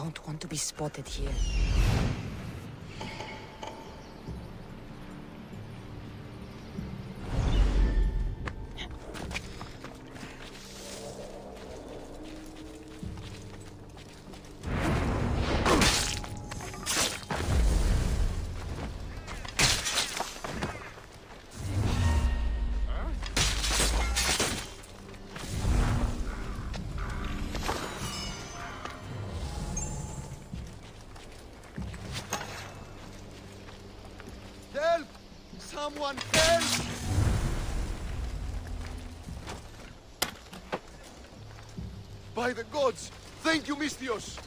don't want to be spotted here. Help! Someone help! By the gods! Thank you, Mystios!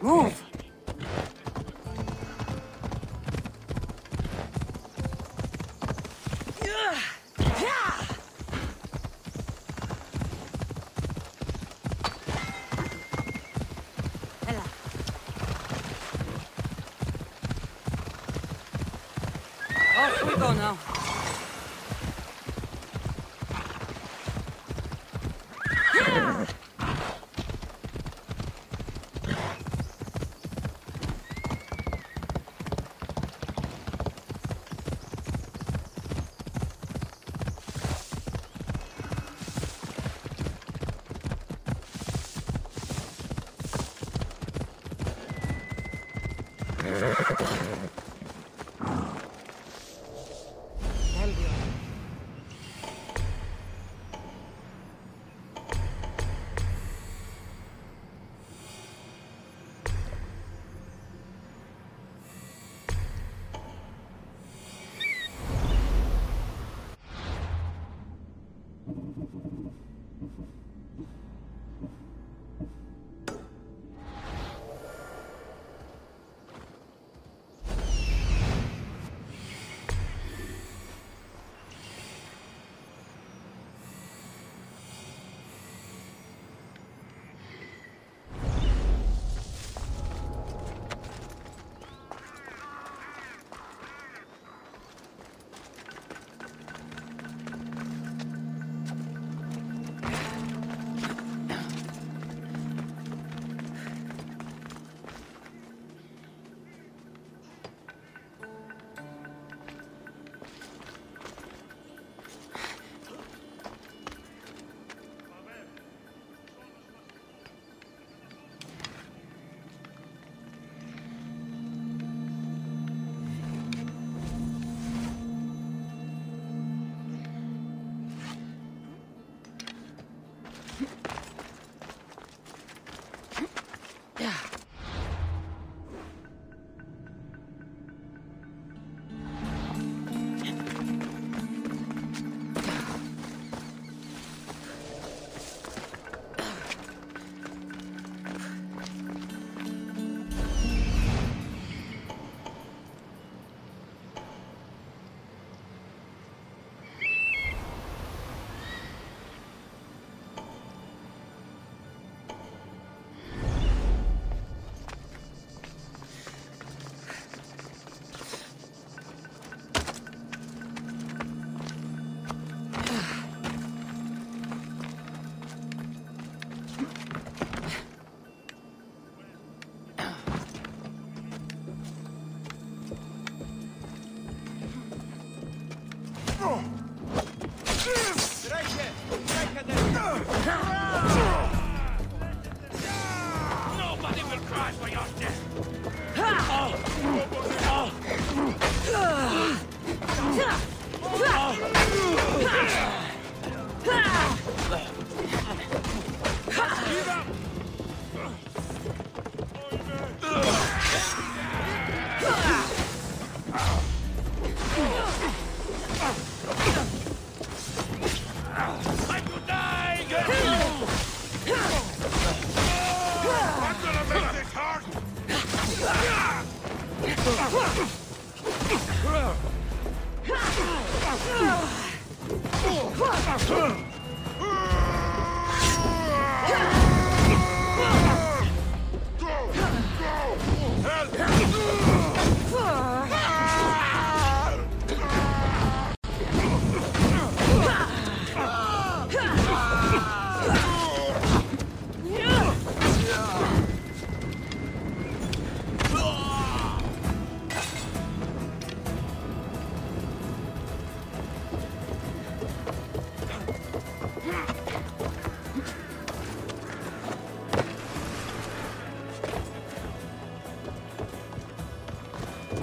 Move! Off we go now.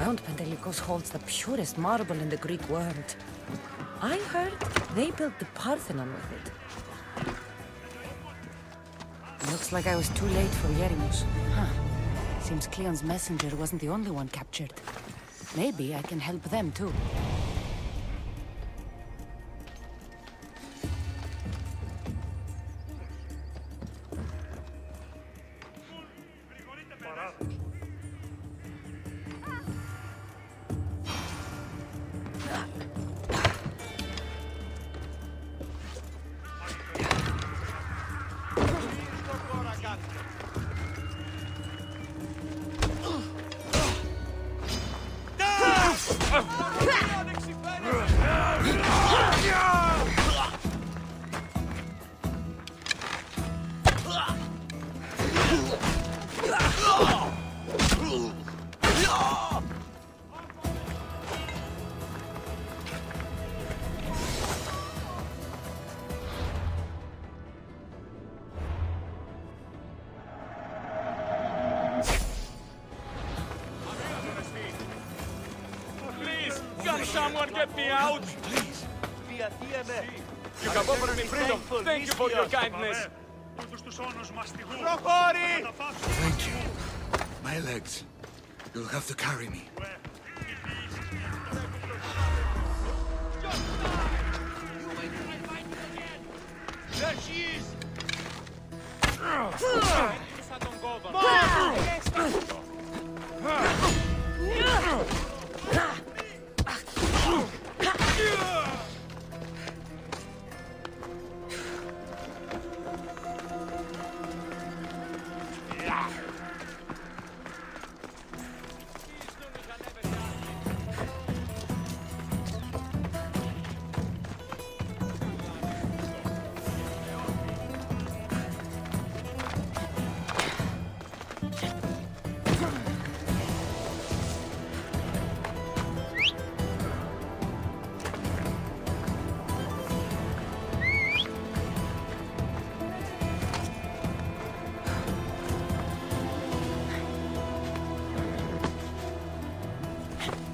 Mount Pentelicos holds the purest marble in the Greek world. I heard they built the Parthenon with it. Looks like I was too late for Yerimos. Huh. Seems Cleon's messenger wasn't the only one captured. Maybe I can help them too. Can someone get me out? Please. You have offered me freedom. Thank you for your kindness. Thank you. My legs. You'll have to carry me. There she is!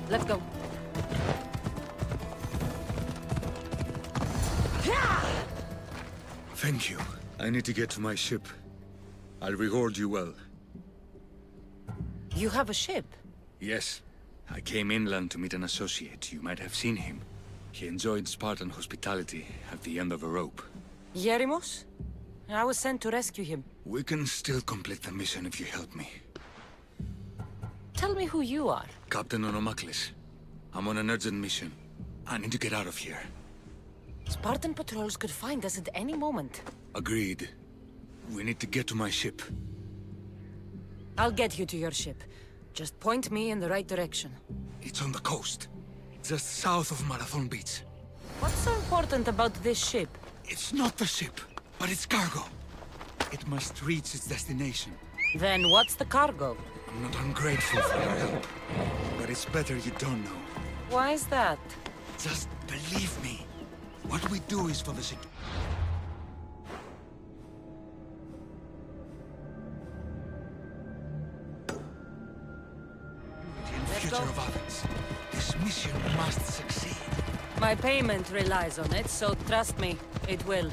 Let's go. Thank you. I need to get to my ship. I'll reward you well. You have a ship? Yes. I came inland to meet an associate. You might have seen him. He enjoyed Spartan hospitality at the end of a rope. Yerimos? I was sent to rescue him. We can still complete the mission if you help me. Tell me who you are. Captain Onomaklis. I'm on an urgent mission. I need to get out of here. Spartan patrols could find us at any moment. Agreed. We need to get to my ship. I'll get you to your ship. Just point me in the right direction. It's on the coast. Just south of Marathon Beach. What's so important about this ship? It's not the ship, but it's cargo. It must reach its destination. Then what's the cargo? I'm not ungrateful for your help, but it's better you don't know. Why is that? Just believe me. What we do is for the security. And future of Athens. This mission must succeed. My payment relies on it, so trust me, it will.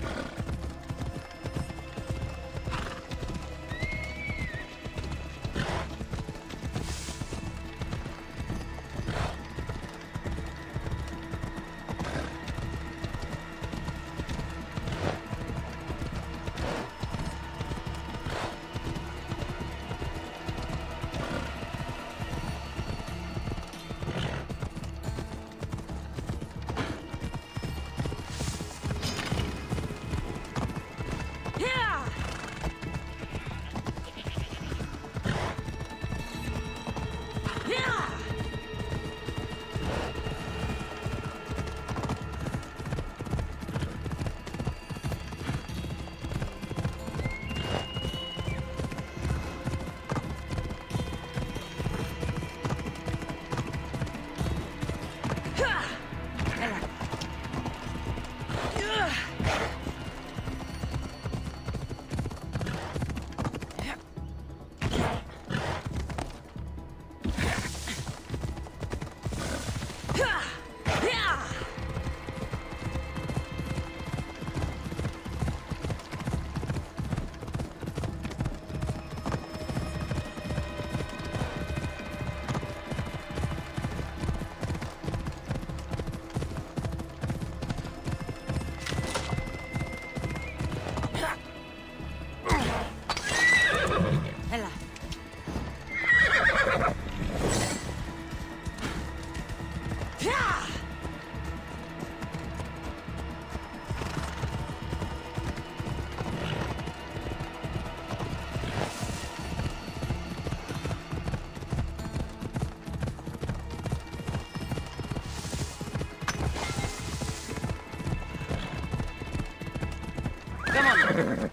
Come on.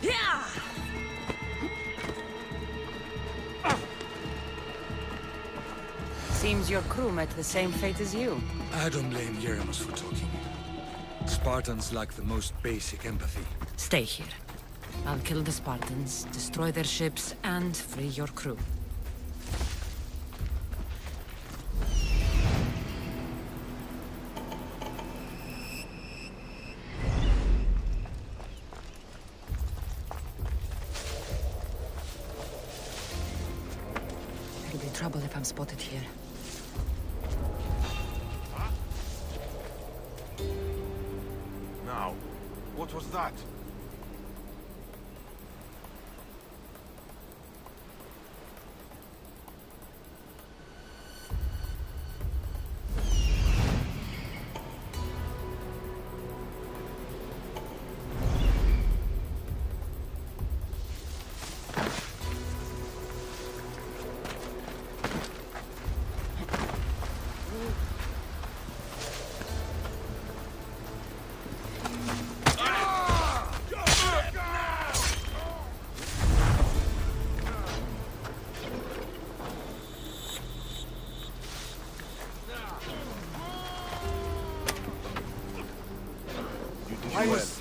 Yeah. Seems your crew met the same fate as you. I don't blame Yeremus for talking. Spartans lack the most basic empathy. Stay here. I'll kill the Spartans, destroy their ships, and free your crew. There'll be trouble if I'm spotted here. Now, what was that? I was...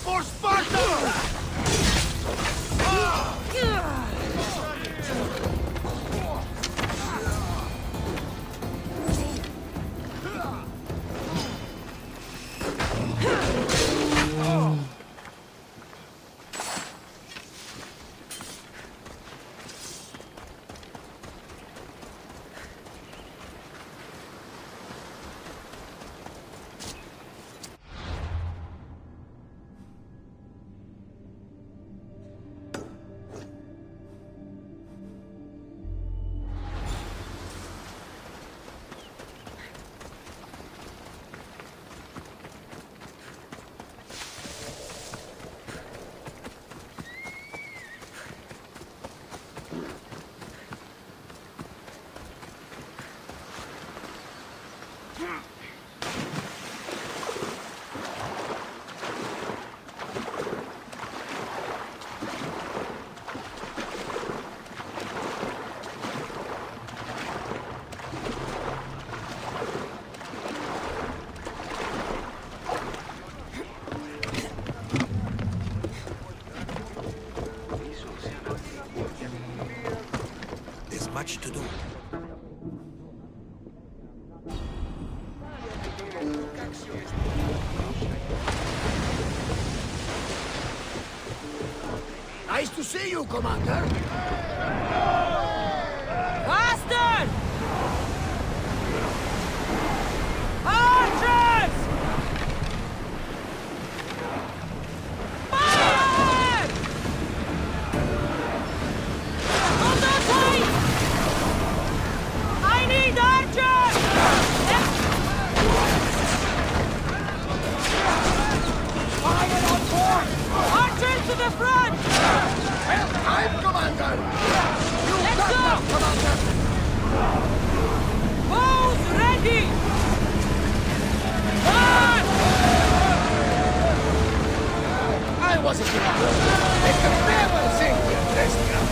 For Sparta! There's much to do. Nice to see you, Commander. Faster! Archers! Fire! Hold on tight! I need archers! Fire on board! Archers to the front! I'm Commander! You Let's got go! us, Commander! Bows ready! On! I wasn't Commander! It's the farewell thing you dressed me up!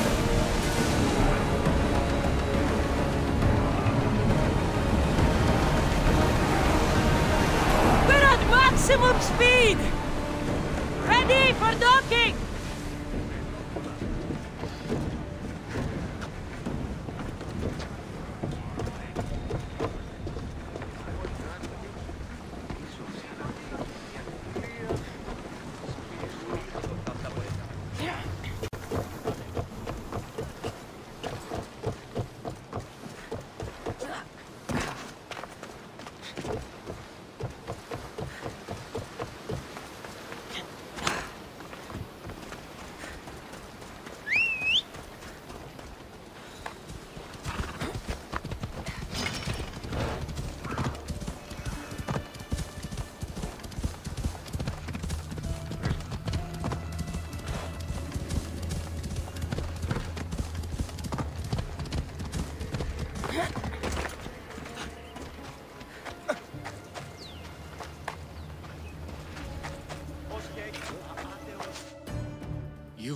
We're at maximum speed! Ready for docking!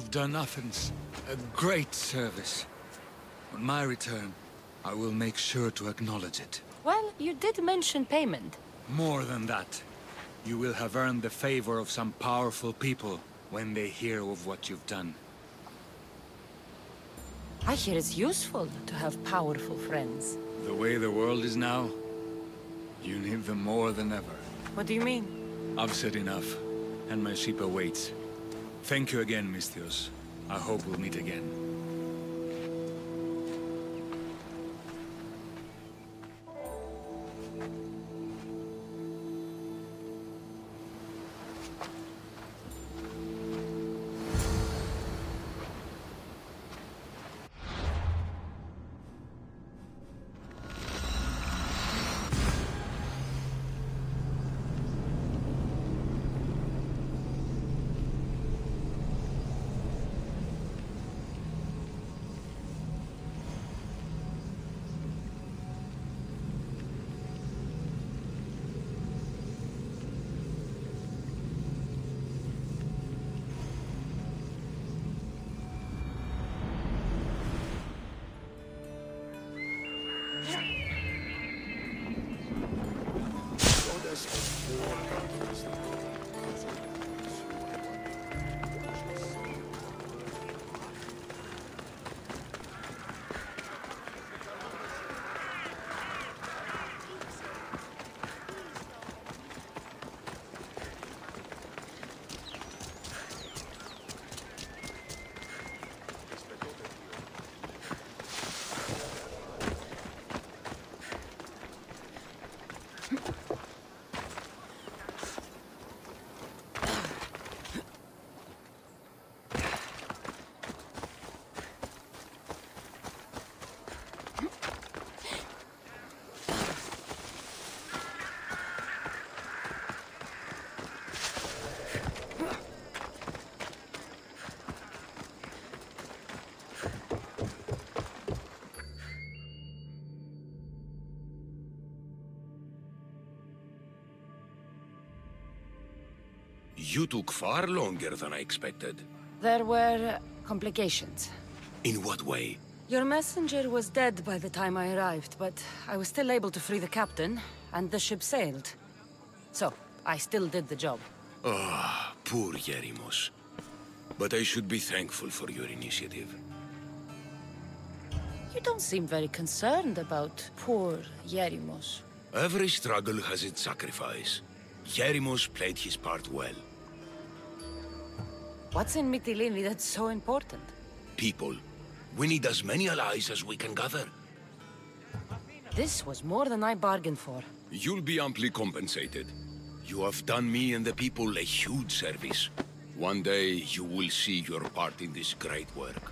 have done Athens a great service. On my return, I will make sure to acknowledge it. Well, you did mention payment. More than that, you will have earned the favor of some powerful people when they hear of what you've done. I hear it's useful to have powerful friends. The way the world is now, you need them more than ever. What do you mean? I've said enough, and my ship awaits. Thank you again, Misthios. I hope we'll meet again. You took far longer than I expected. There were complications. In what way? Your messenger was dead by the time I arrived, but I was still able to free the captain, and the ship sailed. So, I still did the job. Ah, poor Yerimos. But I should be thankful for your initiative. You don't seem very concerned about poor Yerimos. Every struggle has its sacrifice. Yerimos played his part well. What's in Mytilene that's so important? People. We need as many allies as we can gather. This was more than I bargained for. You'll be amply compensated. You have done me and the people a huge service. One day, you will see your part in this great work.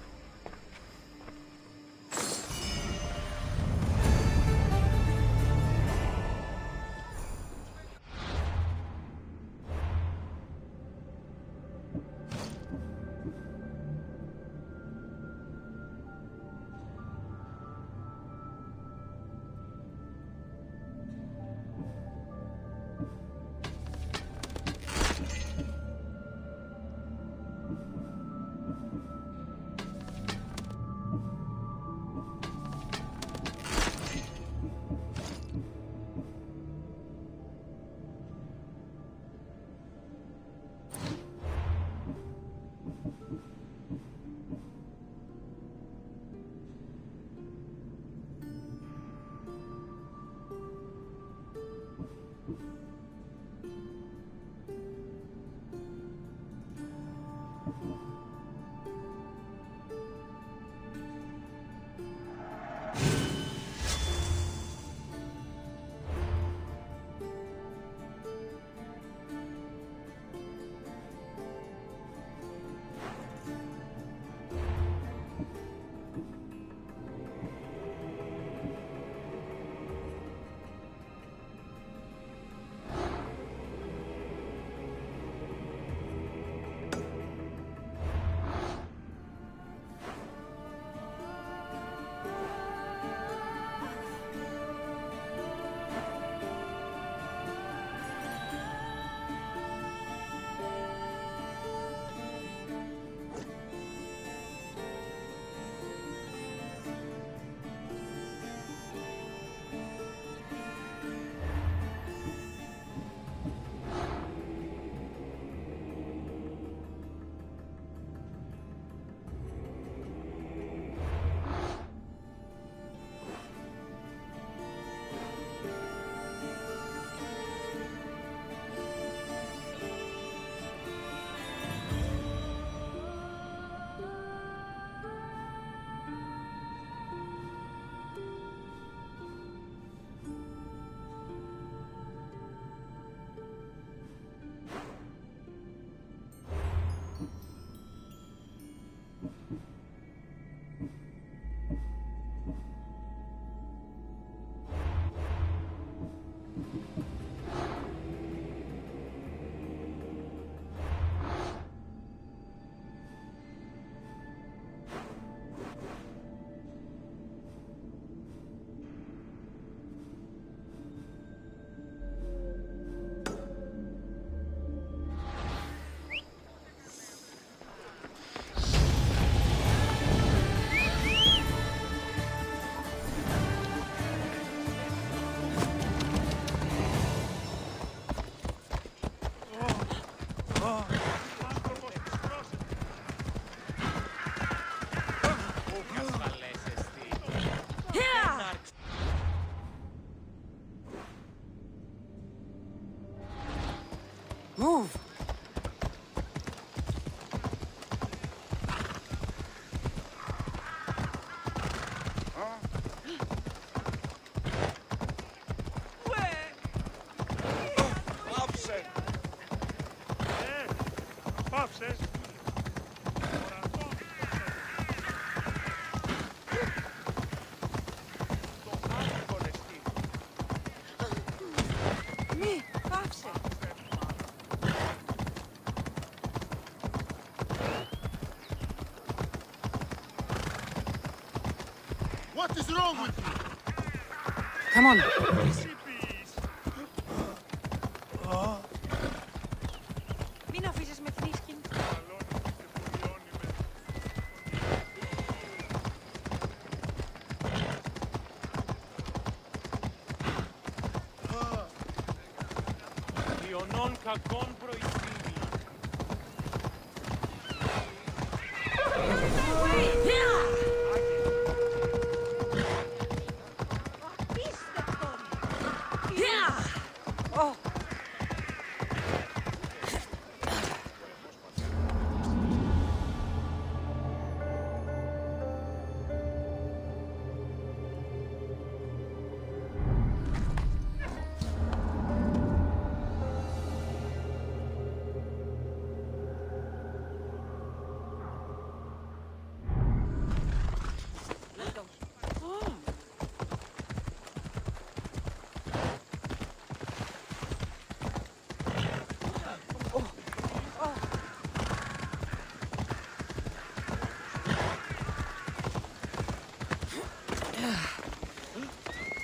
Move. What is wrong with you? Come on. Μην αφήσεις με θνίσκην. Ιωνών κακών προηγούμενων.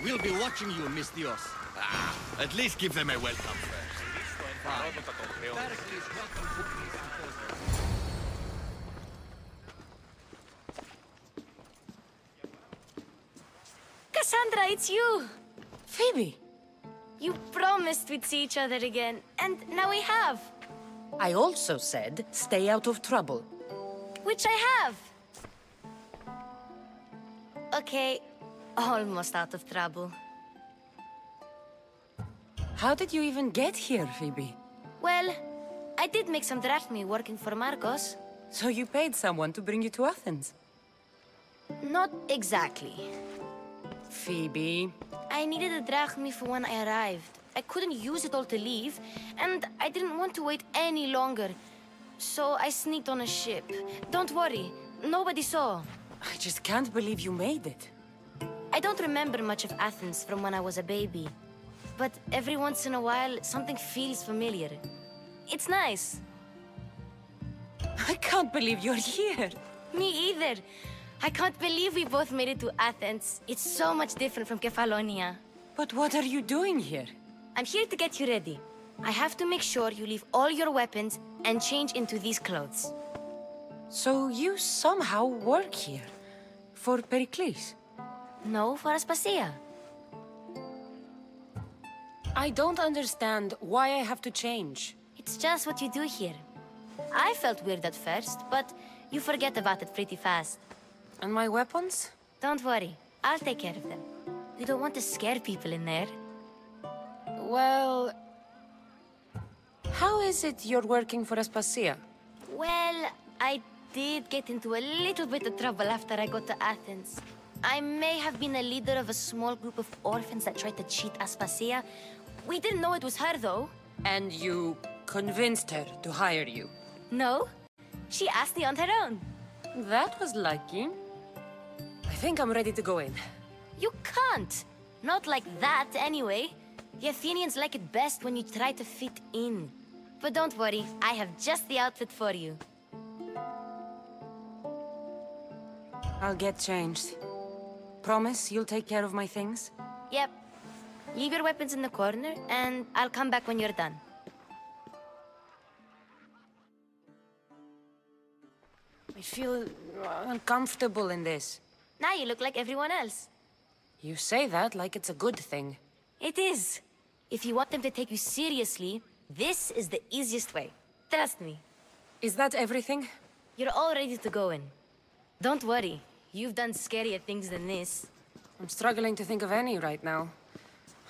We'll be watching you, Miss Dios. At least give them a welcome first. Cassandra, it's you! Phoebe! You promised we'd see each other again, and now we have. I also said, stay out of trouble. Which I have. Okay, almost out of trouble. How did you even get here, Phoebe? Well, I did make some drachmi working for Marcos. So you paid someone to bring you to Athens? Not exactly. Phoebe... I needed a drachmi for when I arrived. I couldn't use it all to leave, and I didn't want to wait any longer. So I sneaked on a ship. Don't worry, nobody saw. I just can't believe you made it. I don't remember much of Athens from when I was a baby. But every once in a while, something feels familiar. It's nice. I can't believe you're here. Me either. I can't believe we both made it to Athens. It's so much different from Kefalonia. But what are you doing here? I'm here to get you ready. I have to make sure you leave all your weapons and change into these clothes. So you somehow work here? For Pericles? No, for Aspasia. I don't understand why I have to change. It's just what you do here. I felt weird at first, but you forget about it pretty fast. And my weapons? Don't worry, I'll take care of them. We don't want to scare people in there. Well... How is it you're working for Aspasia? Well, I did get into a little bit of trouble after I got to Athens. I may have been a leader of a small group of orphans that tried to cheat Aspasia. We didn't know it was her, though. And you convinced her to hire you? No, she asked me on her own. That was lucky. I think I'm ready to go in. You can't. Not like that, anyway. The Athenians like it best when you try to fit in. But don't worry, I have just the outfit for you. I'll get changed. Promise you'll take care of my things? Yep. Leave your weapons in the corner, and I'll come back when you're done. I feel uncomfortable in this. Now you look like everyone else. You say that like it's a good thing. It is. If you want them to take you seriously, this is the easiest way. Trust me. Is that everything? You're all ready to go in. Don't worry. You've done scarier things than this. I'm struggling to think of any right now.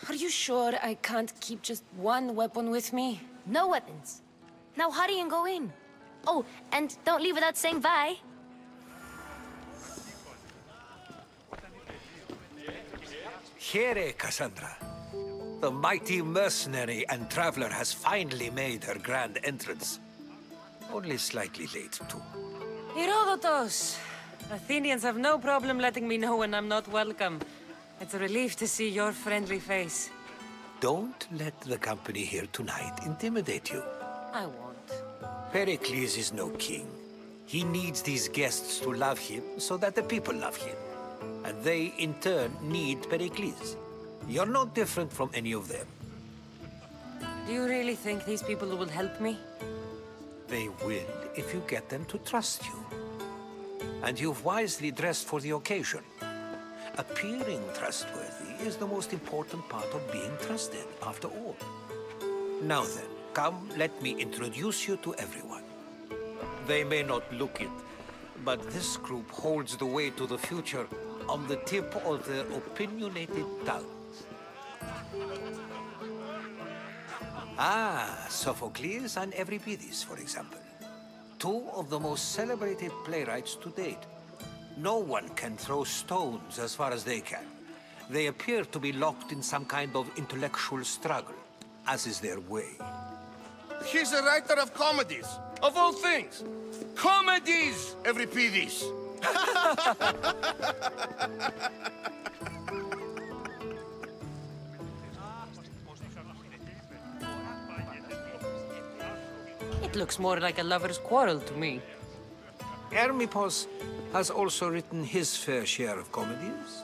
Are you sure I can't keep just one weapon with me? No weapons. Now hurry and go in. Oh, and don't leave without saying bye. Here, Cassandra. The mighty mercenary and traveler has finally made her grand entrance. Only slightly late, too. Herodotos! Athenians have no problem letting me know when I'm not welcome. It's a relief to see your friendly face. Don't let the company here tonight intimidate you. I won't. Pericles is no king. He needs these guests to love him so that the people love him. And they, in turn, need Pericles. You're no different from any of them. Do you really think these people will help me? They will if you get them to trust you. And you've wisely dressed for the occasion. Appearing trustworthy is the most important part of being trusted, after all. Now then, come, let me introduce you to everyone. They may not look it, but this group holds the way to the future on the tip of their opinionated tongues. Ah, Sophocles and Euripides, for example. Two of the most celebrated playwrights to date. No one can throw stones as far as they can. They appear to be locked in some kind of intellectual struggle, as is their way. He's a writer of comedies, of all things. Comedies, Euripides. It looks more like a lover's quarrel to me. Hermippos has also written his fair share of comedies.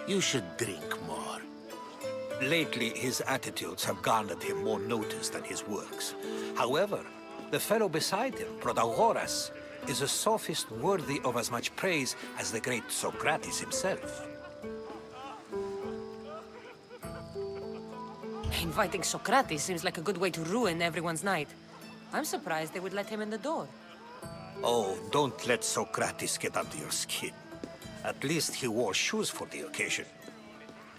You should drink more. Lately, his attitudes have garnered him more notice than his works. However, the fellow beside him, Protagoras, is a sophist worthy of as much praise as the great Socrates himself. Inviting Socrates seems like a good way to ruin everyone's night. I'm surprised they would let him in the door. Oh, don't let Socrates get under your skin. At least he wore shoes for the occasion.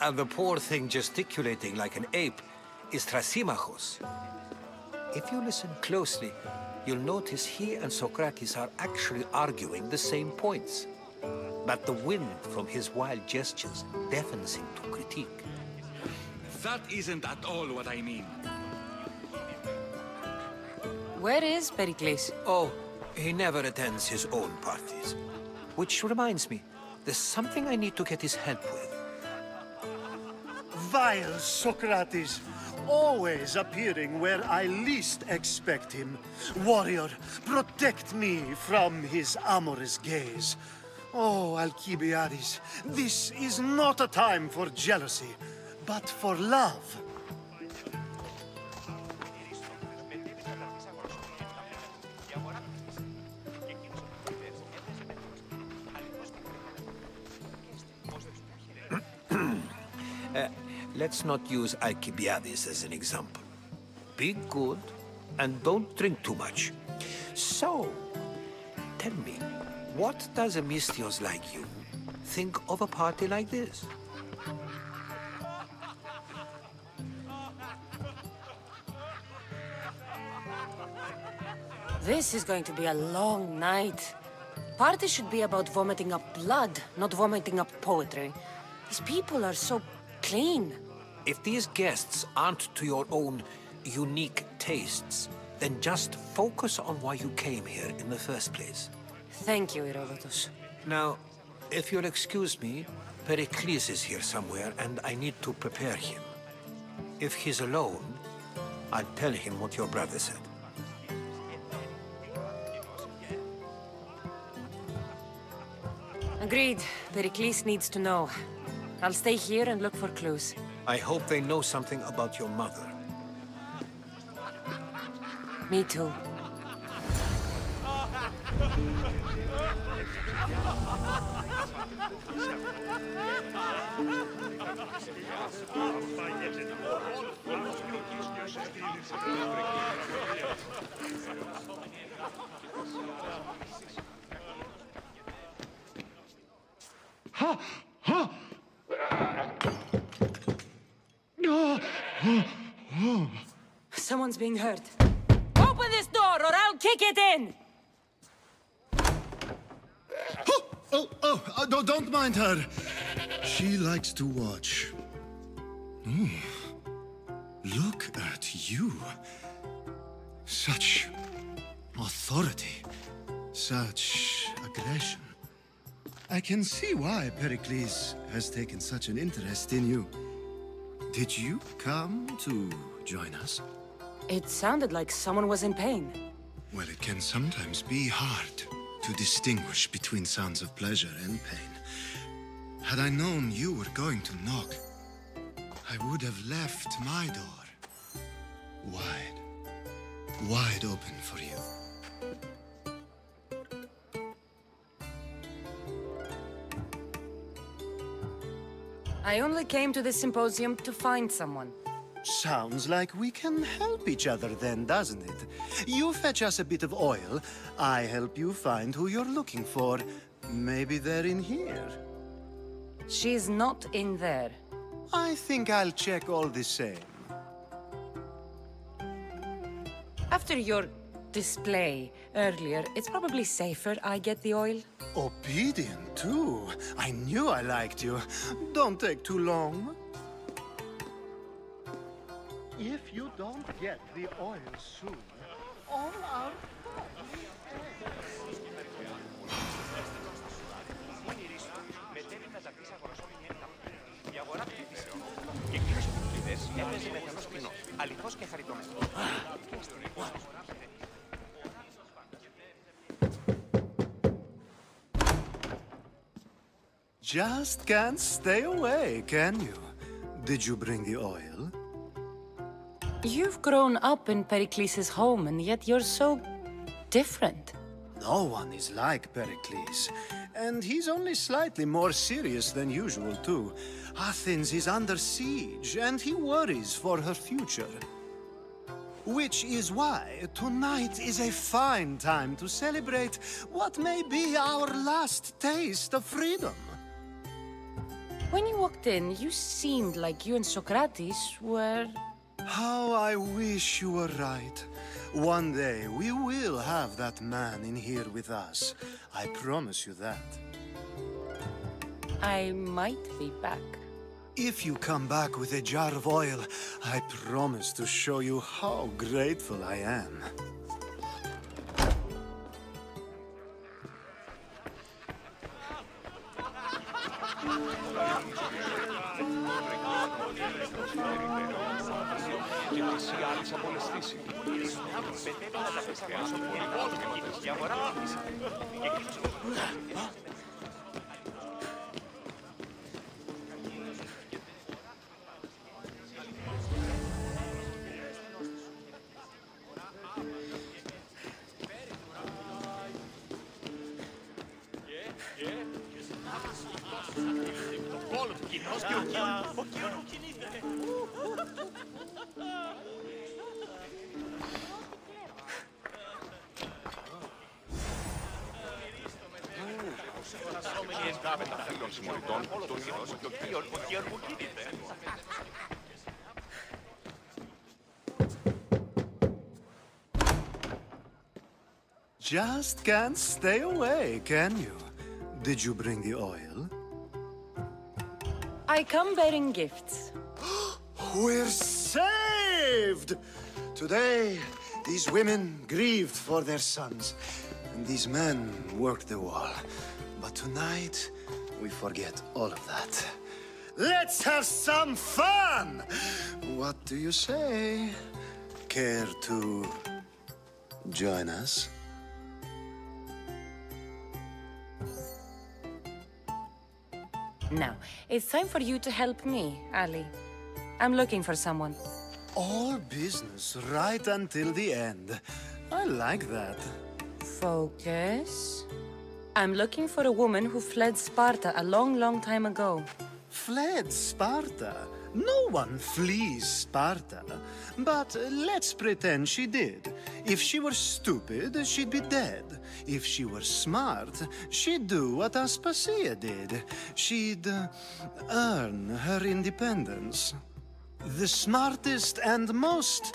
And the poor thing gesticulating like an ape is Thrasymachos. If you listen closely, you'll notice he and Socrates are actually arguing the same points. But the wind from his wild gestures deafens him to critique. That isn't at all what I mean. Where is Pericles? Oh, he never attends his own parties. Which reminds me, there's something I need to get his help with. Vile Socrates, always appearing where I least expect him. Warrior, protect me from his amorous gaze. Oh, Alcibiades, this is not a time for jealousy, but for love. Let's not use Alcibiades as an example. Be good, and don't drink too much. So, tell me, what does a Mystios like you think of a party like this? This is going to be a long night. Party should be about vomiting up blood, not vomiting up poetry. These people are so clean. If these guests aren't to your own unique tastes, then just focus on why you came here in the first place. Thank you, Herodotus. Now, if you'll excuse me, Pericles is here somewhere, and I need to prepare him. If he's alone, I'll tell him what your brother said. Agreed. Pericles needs to know. I'll stay here and look for clues. I hope they know something about your mother. Me too. Someone's being hurt. Open this door or I'll kick it in! Don't mind her. She likes to watch. Look at you. Such authority. Such aggression. I can see why Pericles has taken such an interest in you. Did you come to join us? It sounded like someone was in pain. Well, it can sometimes be hard to distinguish between sounds of pleasure and pain. Had I known you were going to knock, I would have left my door wide open for you. I only came to this symposium to find someone. Sounds like we can help each other then, doesn't it? You fetch us a bit of oil, I help you find who you're looking for. Maybe they're in here. She's not in there. I think I'll check all the same. After your display earlier, it's probably safer I get the oil. Obedient, too. I knew I liked you. Don't take too long. If you don't get the oil soon, all our Just can't stay away, can you? Did you bring the oil? You've grown up in Pericles' home, and yet you're so different. No one is like Pericles. And he's only slightly more serious than usual, too. Athens is under siege, and he worries for her future. Which is why tonight is a fine time to celebrate what may be our last taste of freedom. When you walked in, you seemed like you and Socrates were... How I wish you were right. One day we will have that man in here with us. I promise you that. I might be back. If you come back with a jar of oil, I promise to show you how grateful I am. Just can't stay away, can you? Did you bring the oil? I come bearing gifts. We're saved! Today, these women grieved for their sons, and these men worked the wall. But tonight, we forget all of that. Let's have some fun! What do you say? Care to join us? Now, it's time for you to help me, Ali. I'm looking for someone. All business right until the end. I like that. Focus. I'm looking for a woman who fled Sparta a long, long time ago. Fled Sparta? No one flees Sparta. But let's pretend she did. If she were stupid, she'd be dead. If she were smart, she'd do what Aspasia did. She'd earn her independence. The smartest and most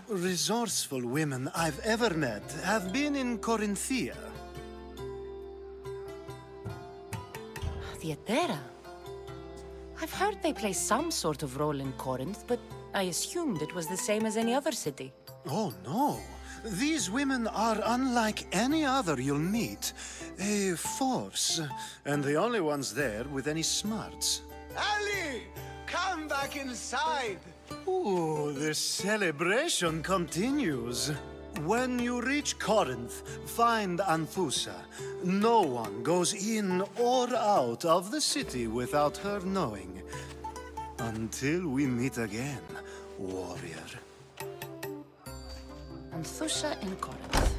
resourceful women I've ever met have been in Corinthia. Theatera? I've heard they play some sort of role in Corinth, but I assumed it was the same as any other city. Oh, no. These women are unlike any other you'll meet. A force, and the only ones there with any smarts. Ali! Come back inside! Ooh, the celebration continues. When you reach Corinth, find Anthusa. No one goes in or out of the city without her knowing. Until we meet again, warrior. Anthusa in Corinth.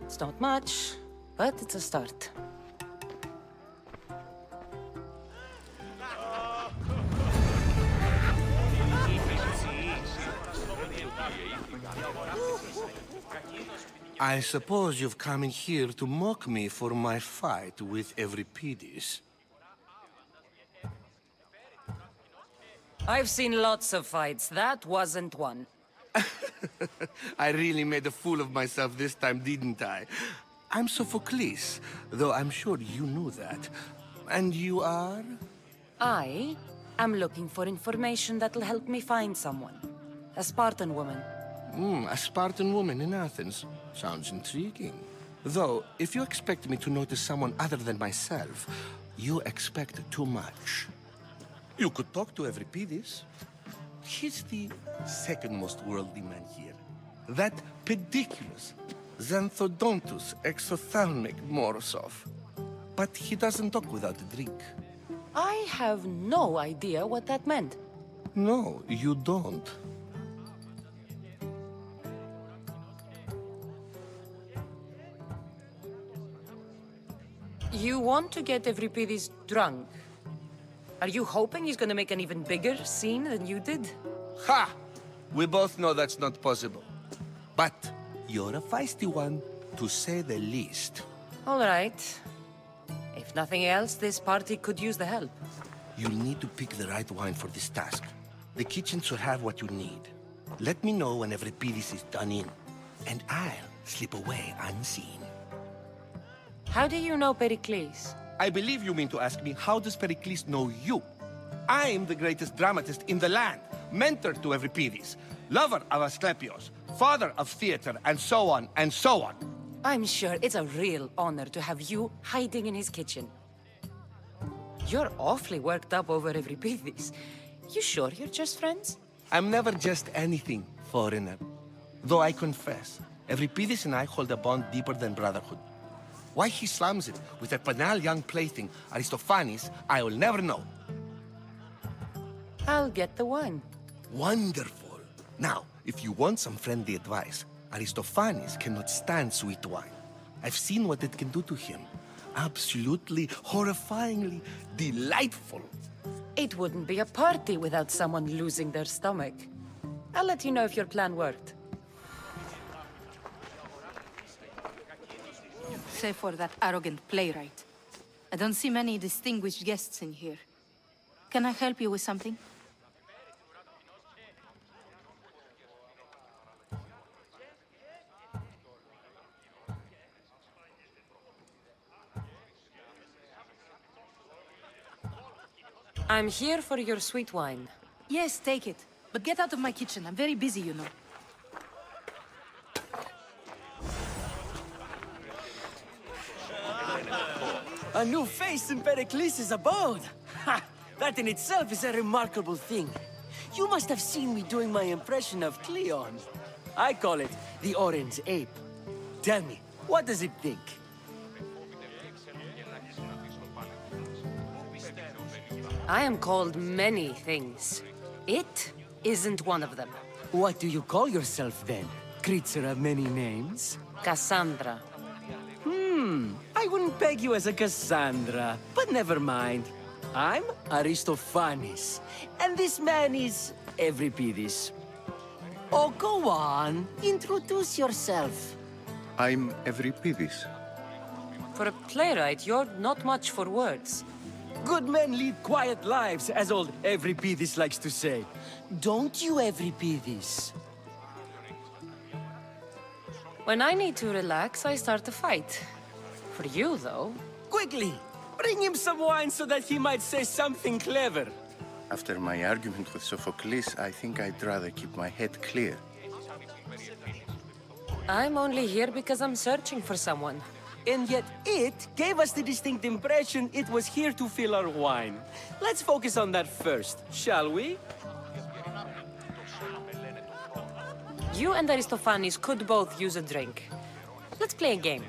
It's not much, but it's a start. I suppose you've come in here to mock me for my fight with Euripides. I've seen lots of fights. That wasn't one. I really made a fool of myself this time, didn't I? I'm Sophocles, though I'm sure you knew that. And you are? I am looking for information that'll help me find someone. A Spartan woman. A Spartan woman in Athens. Sounds intriguing. Though, if you expect me to notice someone other than myself, you expect too much. You could talk to Euripides. He's the second most worldly man here. That pediculous Xanthodontus exophthalmic Morosov. But he doesn't talk without a drink. I have no idea what that meant. No, you don't. You want to get Euripides drunk? Are you hoping he's gonna make an even bigger scene than you did? Ha! We both know that's not possible. But you're a feisty one, to say the least. All right. If nothing else, this party could use the help. You'll need to pick the right wine for this task. The kitchen should have what you need. Let me know when Euripides is done in, and I'll slip away unseen. How do you know Pericles? I believe you mean to ask me, how does Pericles know you? I'm the greatest dramatist in the land, mentor to Euripides, lover of Asclepios, father of theater, and so on, and so on. I'm sure it's a real honor to have you hiding in his kitchen. You're awfully worked up over Euripides. You sure you're just friends? I'm never just anything, foreigner. Though I confess, Euripides and I hold a bond deeper than brotherhood. Why he slams it with that banal young plaything, Aristophanes, I will never know. I'll get the wine. Wonderful. Now, if you want some friendly advice, Aristophanes cannot stand sweet wine. I've seen what it can do to him. Absolutely, horrifyingly delightful. It wouldn't be a party without someone losing their stomach. I'll let you know if your plan worked. Save for that arrogant playwright. I don't see many distinguished guests in here. Can I help you with something? I'm here for your sweet wine. Yes, take it. But get out of my kitchen. I'm very busy, you know. A new face in Pericles' abode! Ha! That in itself is a remarkable thing. You must have seen me doing my impression of Cleon. I call it the Orange Ape. Tell me, what does it think? I am called many things. It isn't one of them. What do you call yourself then? Creature of many names? Cassandra. I wouldn't peg you as a Cassandra, but never mind. I'm Aristophanes, and this man is Euripides. Oh, go on. Introduce yourself. I'm Euripides. For a playwright, you're not much for words. Good men lead quiet lives, as old Euripides likes to say. Don't you, Euripides? When I need to relax, I start a fight. For you, though... Quickly! Bring him some wine so that he might say something clever. After my argument with Sophocles, I think I'd rather keep my head clear. I'm only here because I'm searching for someone. And yet it gave us the distinct impression it was here to fill our wine. Let's focus on that first, shall we? You and Aristophanes could both use a drink. Let's play a game.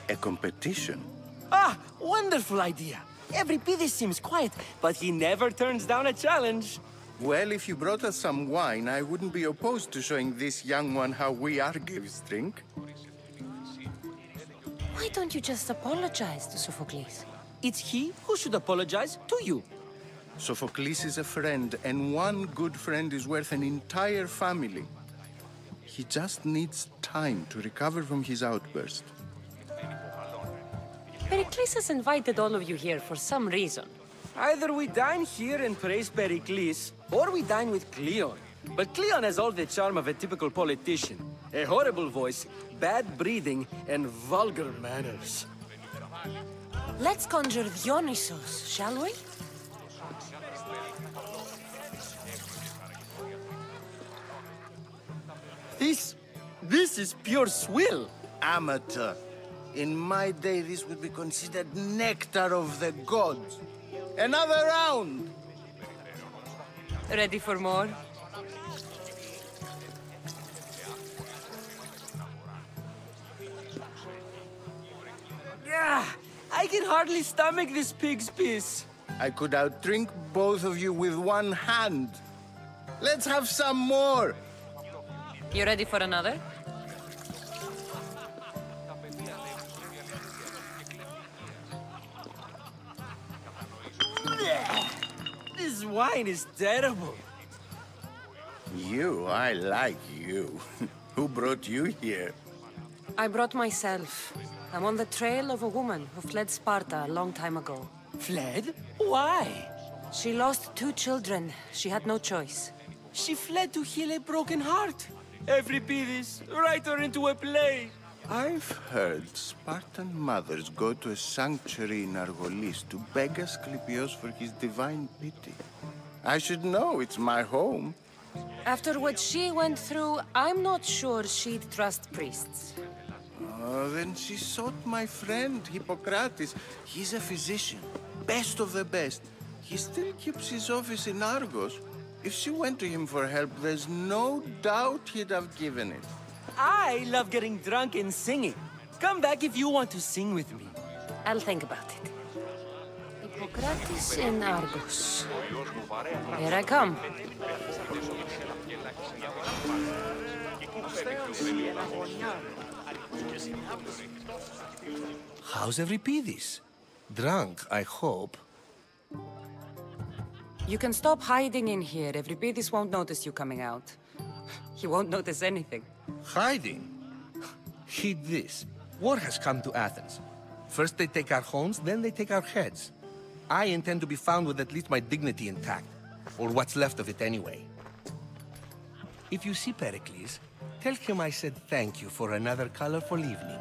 A competition? Ah, wonderful idea. Everybody seems quiet, but he never turns down a challenge. Well, if you brought us some wine, I wouldn't be opposed to showing this young one how we Argives drink. Why don't you just apologize to Sophocles? It's he who should apologize to you. Sophocles is a friend, and one good friend is worth an entire family. He just needs time to recover from his outburst. Pericles has invited all of you here for some reason. Either we dine here and praise Pericles, or we dine with Cleon. But Cleon has all the charm of a typical politician. A horrible voice, bad breeding, and vulgar manners. Let's conjure Dionysos, shall we? This is pure swill. Amateur. In my day, this would be considered nectar of the gods. Another round! Ready for more? Yeah, I can hardly stomach this pig's piss. I could outdrink both of you with one hand. Let's have some more! You ready for another? This wine is terrible. You, I like you. Who brought you here? I brought myself. I'm on the trail of a woman who fled Sparta a long time ago. Fled? Why? She lost 2 children. She had no choice. She fled to heal a broken heart. Euripides, write her into a play. I've heard Spartan mothers go to a sanctuary in Argolis to beg Asclepios for his divine pity. I should know, it's my home. After what she went through, I'm not sure she'd trust priests. Oh, then she sought my friend, Hippocrates. He's a physician, best of the best. He still keeps his office in Argos. If she went to him for help, there's no doubt he'd have given it. I love getting drunk and singing. Come back if you want to sing with me. I'll think about it. Hippocrates in Argos. Here I come. How's Euripides? Drunk, I hope. You can stop hiding in here. Euripides won't notice you coming out. He won't notice anything. Hiding? Heed this. War has come to Athens. First they take our homes, then they take our heads. I intend to be found with at least my dignity intact. Or what's left of it anyway. If you see Pericles, tell him I said thank you for another colorful evening.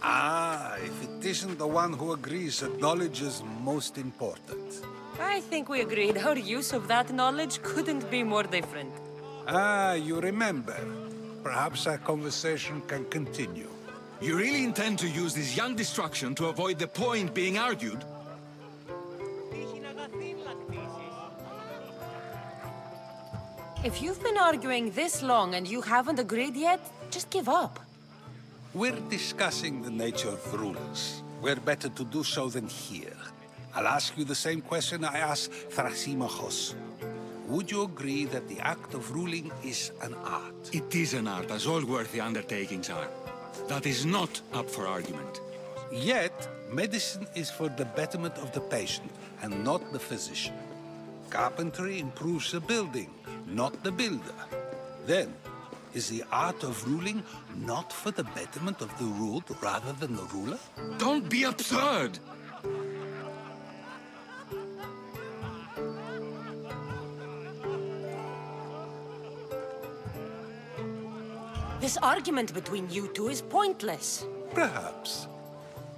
Ah, if it isn't the one who agrees that knowledge is most important. I think we agreed our use of that knowledge couldn't be more different. Ah, you remember. Perhaps our conversation can continue. You really intend to use this young destruction to avoid the point being argued? If you've been arguing this long and you haven't agreed yet, just give up. We're discussing the nature of rulers. We're better to do so than here. I'll ask you the same question I asked Thrasymachos. Would you agree that the act of ruling is an art? It is an art, as all worthy undertakings are. That is not up for argument. Yet, medicine is for the betterment of the patient and not the physician. Carpentry improves the building, not the builder. Then, is the art of ruling not for the betterment of the ruled rather than the ruler? Don't be absurd! This argument between you two is pointless. Perhaps.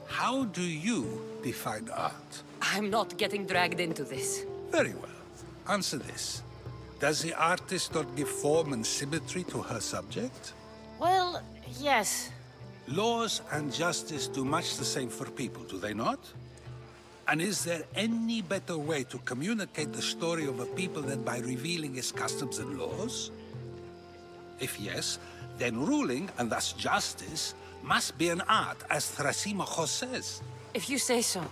How do you define art? I'm not getting dragged into this. Very well. Answer this. Does the artist not give form and symmetry to her subject? Well, yes. Laws and justice do much the same for people, do they not? And is there any better way to communicate the story of a people than by revealing its customs and laws? If yes, then ruling, and thus justice, must be an art, as Thrasymachos says. If you say so.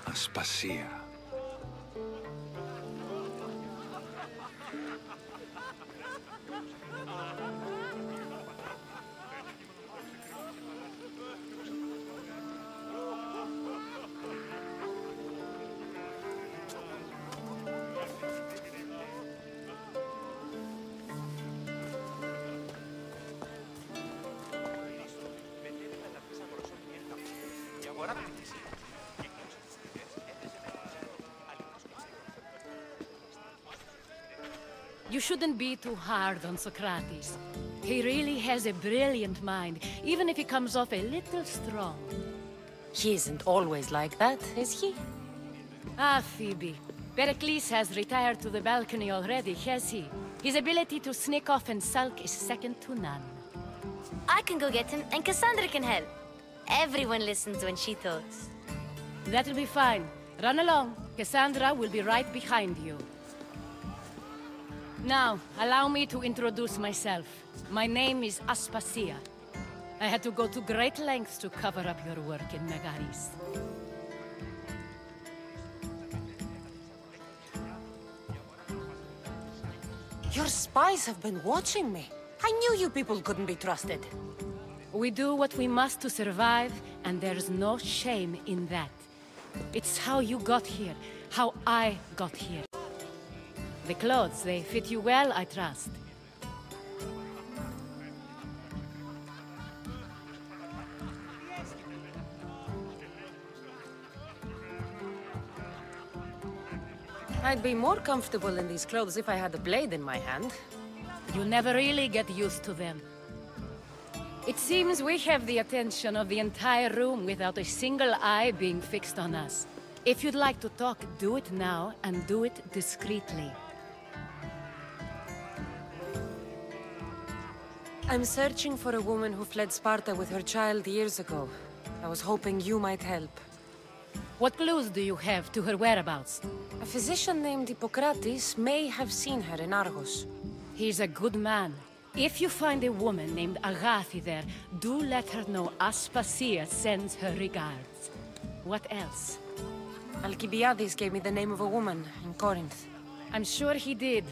Aspasia. You shouldn't be too hard on Socrates. He really has a brilliant mind, even if he comes off a little strong. He isn't always like that, is he? Ah, Phoebe. Pericles has retired to the balcony already, has he? His ability to sneak off and sulk is second to none. I can go get him, and Cassandra can help. Everyone listens when she talks. That'll be fine. Run along. Cassandra will be right behind you. Now, allow me to introduce myself. My name is Aspasia. I had to go to great lengths to cover up your work in Megaris. Your spies have been watching me. I knew you people couldn't be trusted. We do what we must to survive, and there's no shame in that. It's how you got here, how I got here. The clothes, they fit you well, I trust. I'd be more comfortable in these clothes if I had a blade in my hand. You never really get used to them. It seems we have the attention of the entire room without a single eye being fixed on us. If you'd like to talk, do it now, and do it discreetly. I'm searching for a woman who fled Sparta with her child years ago. I was hoping you might help. What clues do you have to her whereabouts? A physician named Hippocrates may have seen her in Argos. He's a good man. If you find a woman named Agathi there, do let her know Aspasia sends her regards. What else? Alcibiades gave me the name of a woman in Corinth. I'm sure he did.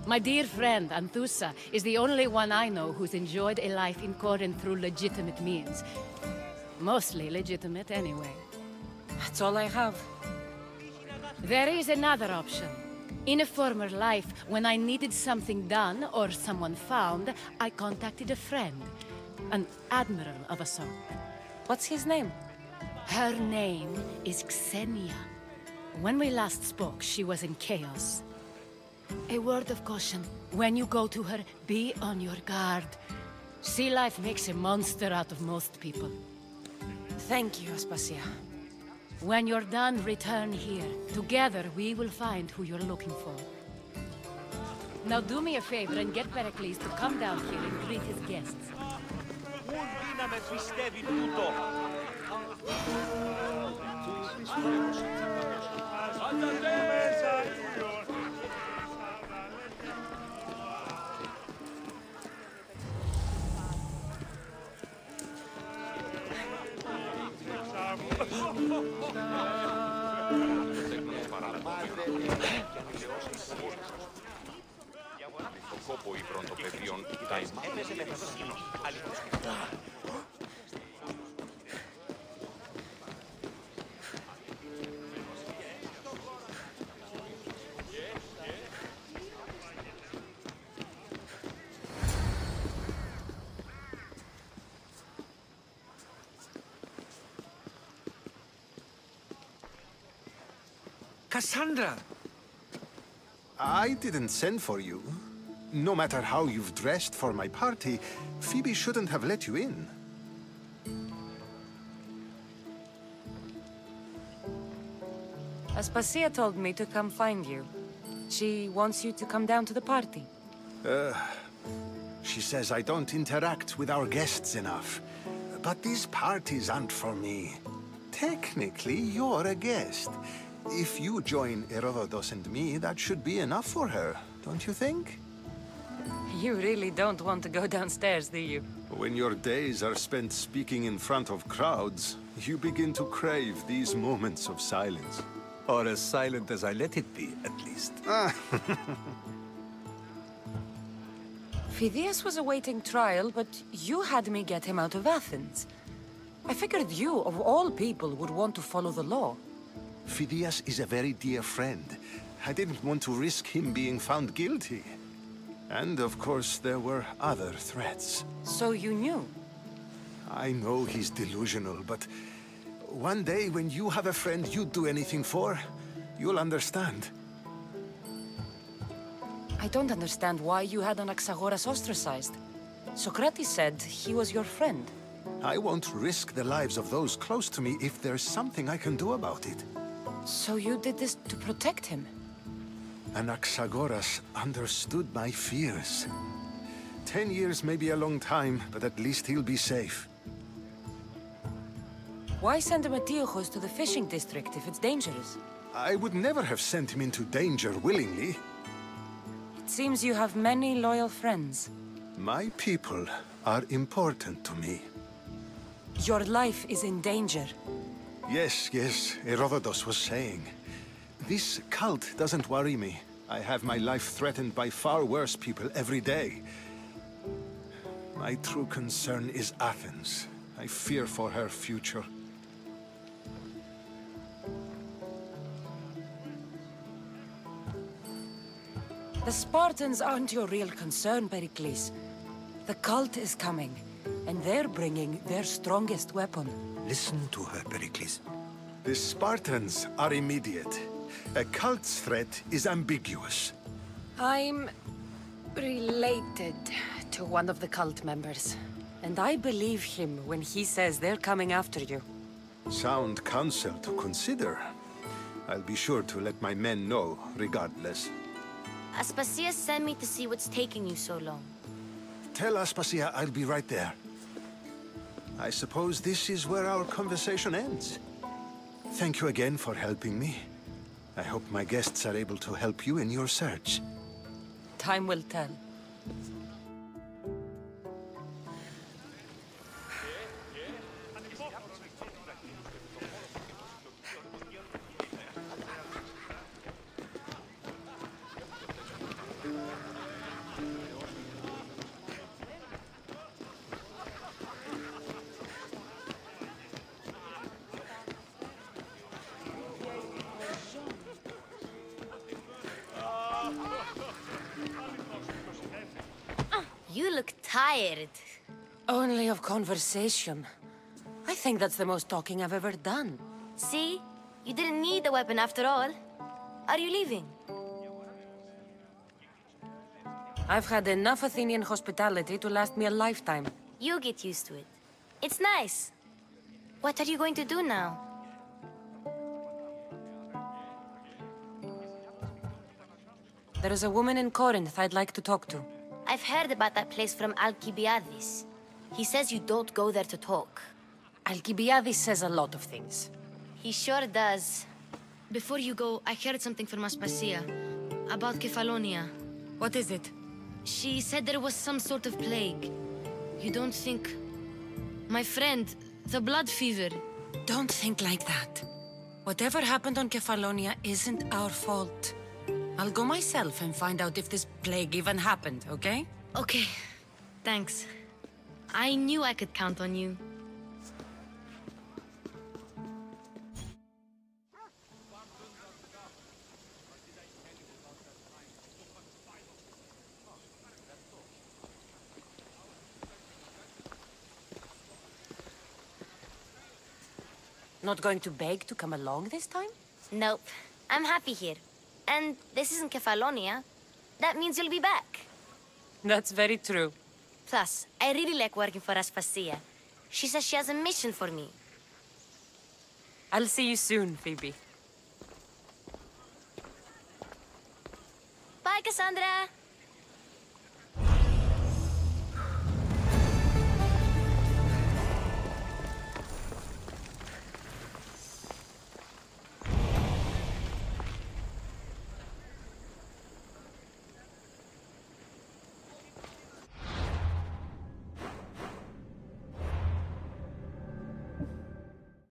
My dear friend, Anthusa, is the only one I know who's enjoyed a life in Corinth through legitimate means. Mostly legitimate, anyway. That's all I have. There is another option. In a former life, when I needed something done or someone found, I contacted a friend. An admiral of a sort. What's his name? Her name is Xenia. When we last spoke, she was in chaos. A word of caution. When you go to her, be on your guard. Sea life makes a monster out of most people. Thank you, Aspasia. When you're done, return here. Together, we will find who you're looking for. Now do me a favor and get Pericles to come down here and greet his guests. Cassandra! I didn't send for you. No matter how you've dressed for my party, Phoebe shouldn't have let you in. Aspasia told me to come find you. She wants you to come down to the party. She says I don't interact with our guests enough. But these parties aren't for me. Technically, you're a guest. If you join Herodotus and me, that should be enough for her, don't you think? You really don't want to go downstairs, do you? When your days are spent speaking in front of crowds, you begin to crave these moments of silence. Or as silent as I let it be, at least. Phidias was awaiting trial, but you had me get him out of Athens. I figured you, of all people, would want to follow the law. Phidias is a very dear friend. I didn't want to risk him being found guilty. And of course, there were other threats. So you knew? I know he's delusional, but one day when you have a friend you'd do anything for, you'll understand. I don't understand why you had Anaxagoras ostracized. Socrates said he was your friend. I won't risk the lives of those close to me if there's something I can do about it. So you did this to protect him? Anaxagoras understood my fears. 10 years may be a long time, but at least he'll be safe. Why send Metiochos to the fishing district if it's dangerous? I would never have sent him into danger willingly. It seems you have many loyal friends. My people are important to me. Your life is in danger. Yes, Herodotus was saying. This cult doesn't worry me. I have my life threatened by far worse people every day. My true concern is Athens. I fear for her future. The Spartans aren't your real concern, Pericles. The cult is coming, and they're bringing their strongest weapon. Listen to her, Pericles. The Spartans are immediate. A cult's threat is ambiguous. I'm related to one of the cult members, and I believe him when he says they're coming after you. Sound counsel to consider. I'll be sure to let my men know, regardless. Aspasia sent me to see what's taking you so long. Tell Aspasia I'll be right there. I suppose this is where our conversation ends. Thank you again for helping me. I hope my guests are able to help you in your search. Time will tell. You look tired. Only of conversation. I think that's the most talking I've ever done. See? You didn't need the weapon after all. Are you leaving? I've had enough Athenian hospitality to last me a lifetime. You get used to it. It's nice. What are you going to do now? There is a woman in Corinth I'd like to talk to. I've heard about that place from Alcibiades. He says you don't go there to talk. Alcibiades says a lot of things. He sure does. Before you go, I heard something from Aspasia about Kefalonia. What is it? She said there was some sort of plague. You don't think... My friend, the blood fever. Don't think like that. Whatever happened on Kefalonia isn't our fault. I'll go myself and find out if this plague even happened, okay? Okay. Thanks. I knew I could count on you. Not going to beg to come along this time? Nope. I'm happy here. And this isn't Kefalonia. That means you'll be back. That's very true. Plus, I really like working for Aspasia. She says she has a mission for me. I'll see you soon, Phoebe. Bye, Cassandra!